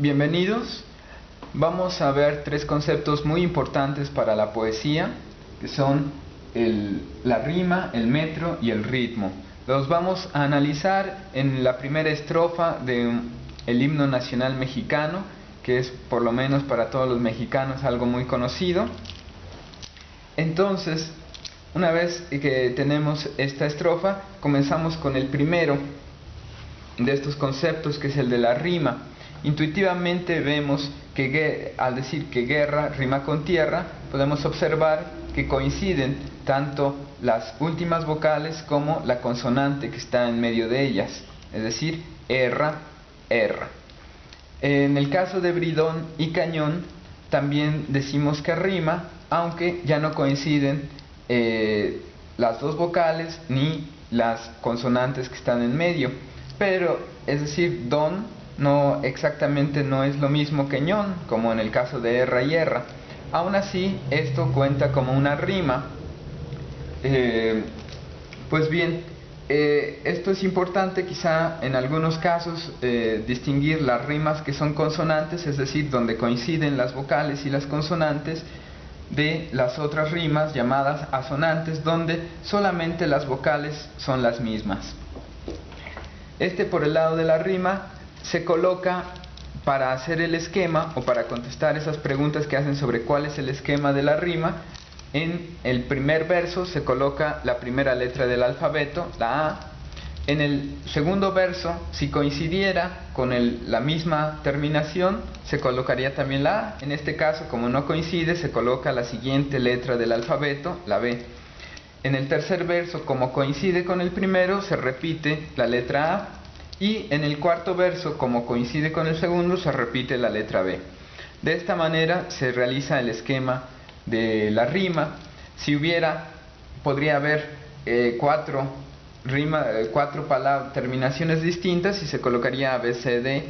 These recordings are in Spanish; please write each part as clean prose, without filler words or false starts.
Bienvenidos. Vamos a ver tres conceptos muy importantes para la poesía, que son la rima, el metro y el ritmo. Los vamos a analizar en la primera estrofa del himno nacional mexicano, que es, por lo menos para todos los mexicanos, algo muy conocido. Entonces, una vez que tenemos esta estrofa, comenzamos con el primero de estos conceptos, que es el de la rima. Intuitivamente vemos que al decir que guerra rima con tierra, podemos observar que coinciden tanto las últimas vocales como la consonante que está en medio de ellas, es decir, erra, erra. En el caso de Bridón y Cañón también decimos que rima, aunque ya no coinciden las dos vocales ni las consonantes que están en medio. Pero, es decir, don no exactamente no es lo mismo que ñón, como en el caso de erra y erra. Aún así, esto cuenta como una rima. Pues bien, esto es importante quizá en algunos casos distinguir las rimas que son consonantes, es decir, donde coinciden las vocales y las consonantes, de las otras rimas llamadas asonantes, donde solamente las vocales son las mismas. Por el lado de la rima se coloca para hacer el esquema o para contestar esas preguntas que hacen sobre cuál es el esquema de la rima. En el primer verso se coloca la primera letra del alfabeto, la A. En el segundo verso, si coincidiera con la misma terminación, se colocaría también la A. En este caso, como no coincide, se coloca la siguiente letra del alfabeto, la B. En el tercer verso, como coincide con el primero, se repite la letra A. Y en el cuarto verso, como coincide con el segundo, se repite la letra B. De esta manera se realiza el esquema de la rima. Si podría haber cuatro terminaciones distintas y se colocaría A, B, C, D.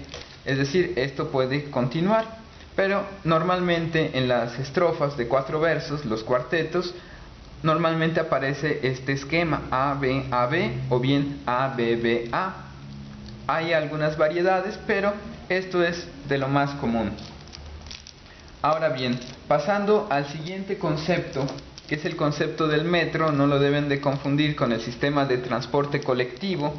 Es decir, esto puede continuar. Pero normalmente en las estrofas de 4 versos, los cuartetos, normalmente aparece este esquema A, B, A, B o bien A, B, B, A. Hay algunas variedades, pero esto es de lo más común. Ahora bien, pasando al siguiente concepto, que es el concepto del metro, no lo deben de confundir con el sistema de transporte colectivo,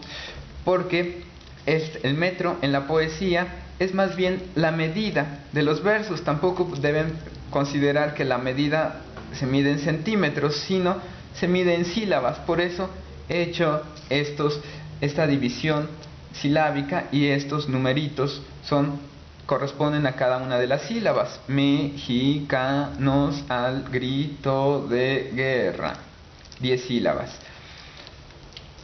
porque el metro en la poesía es más bien la medida de los versos. Tampoco deben considerar que la medida se mide en centímetros, sino se mide en sílabas. Por eso he hecho esta división silábica, y estos numeritos corresponden a cada una de las sílabas. Mexicanos al grito de guerra. 10 sílabas.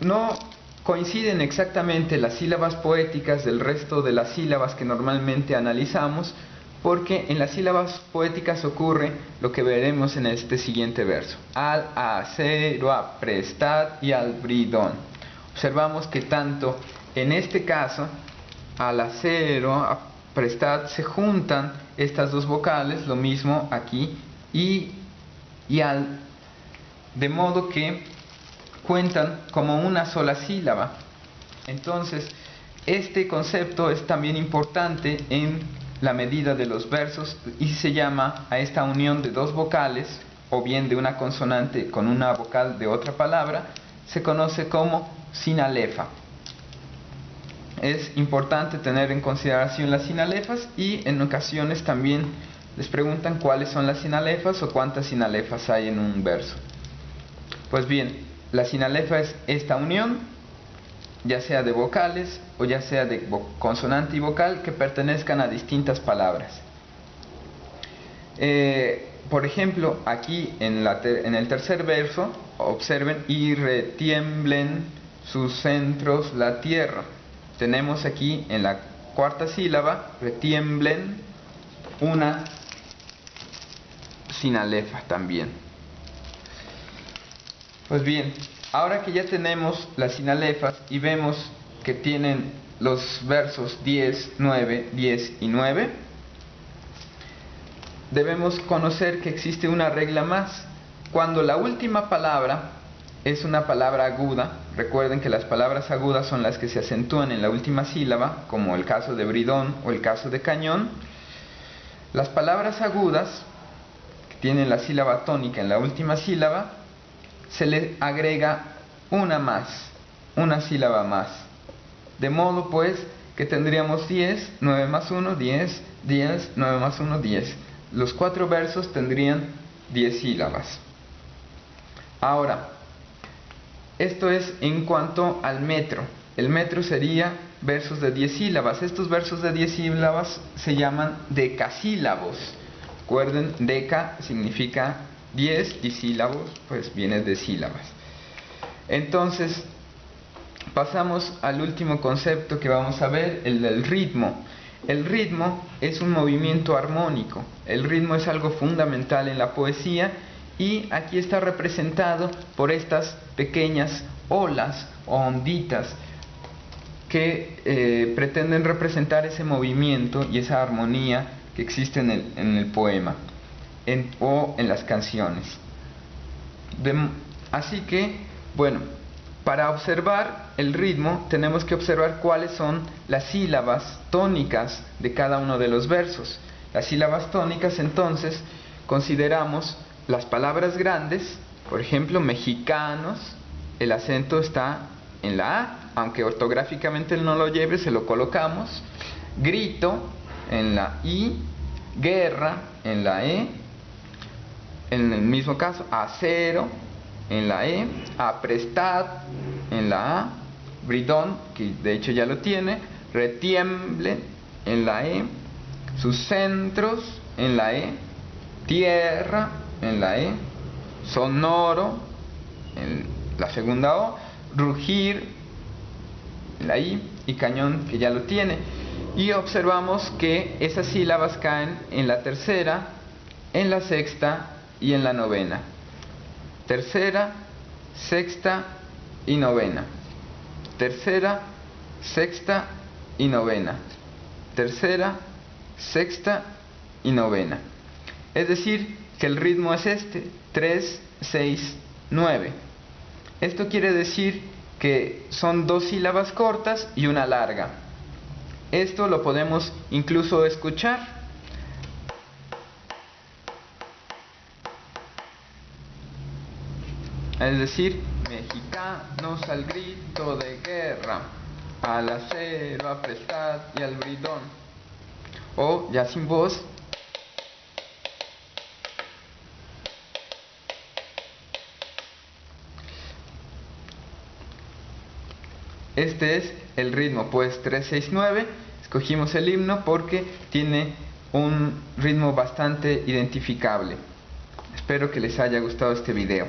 No coinciden exactamente las sílabas poéticas del resto de las sílabas que normalmente analizamos, porque en las sílabas poéticas ocurre lo que veremos en este siguiente verso. Al acero aprestad y al bridón. Observamos que tanto en este caso, al acero, aprestad, se juntan estas dos vocales, lo mismo aquí, y al, de modo que cuentan como una sola sílaba. Entonces, este concepto es también importante en la medida de los versos y se llama a esta unión de dos vocales, o bien de una consonante con una vocal de otra palabra, se conoce como sinalefa. Es importante tener en consideración las sinalefas, y en ocasiones también les preguntan cuáles son las sinalefas o cuántas sinalefas hay en un verso. Pues bien, la sinalefa es esta unión, ya sea de vocales o ya sea de consonante y vocal, que pertenezcan a distintas palabras. Por ejemplo, aquí en el tercer verso, observen: y retiemblen sus centros la tierra. Tenemos aquí en la cuarta sílaba, retiemblen, una sinalefa también. Pues bien, ahora que ya tenemos las sinalefas y vemos que tienen los versos 10, 9, 10 y 9, debemos conocer que existe una regla más. Cuando la última palabra es una palabra aguda. Recuerden que las palabras agudas son las que se acentúan en la última sílaba, como el caso de bridón o el caso de cañón. Las palabras agudas, que tienen la sílaba tónica en la última sílaba, se le agrega una sílaba más. De modo pues que tendríamos 10, 9 más 1, 10, 10, 9 más 1, 10. Los 4 versos tendrían 10 sílabas. Ahora, esto es en cuanto al metro. El metro sería versos de 10 sílabas. Estos versos de 10 sílabas se llaman decasílabos. Recuerden, deca significa 10 y sílabos, pues viene de sílabas. Entonces, pasamos al último concepto que vamos a ver, el del ritmo. El ritmo es un movimiento armónico. El ritmo es algo fundamental en la poesía y aquí está representado por estas pequeñas olas o onditas que pretenden representar ese movimiento y esa armonía que existe en el poema o en las canciones. Así que, bueno, para observar el ritmo tenemos que observar cuáles son las sílabas tónicas de cada uno de los versos. Las sílabas tónicas, entonces, consideramos las palabras grandes, por ejemplo, mexicanos, el acento está en la A, aunque ortográficamente no lo lleve, se lo colocamos. Grito en la I, guerra en la E, en el mismo caso, acero en la E, aprestad en la A, bridón, que de hecho ya lo tiene, retiemble en la E, sus centros en la E, tierra en la E, sonoro en la segunda O, rugir en la I y cañón, que ya lo tiene. Y observamos que esas sílabas caen en la tercera, en la sexta y en la novena. Tercera, sexta y novena. Tercera, sexta y novena. Tercera, sexta y novena. Es decir, que el ritmo es este, 3, 6, 9. Esto quiere decir que son 2 sílabas cortas y una larga. Esto lo podemos incluso escuchar. Es decir, mexicanos al grito de guerra, al acero, aprestad y al bridón. O ya sin voz. Este es el ritmo, pues 3, 6, 9. Escogimos el himno porque tiene un ritmo bastante identificable. Espero que les haya gustado este video.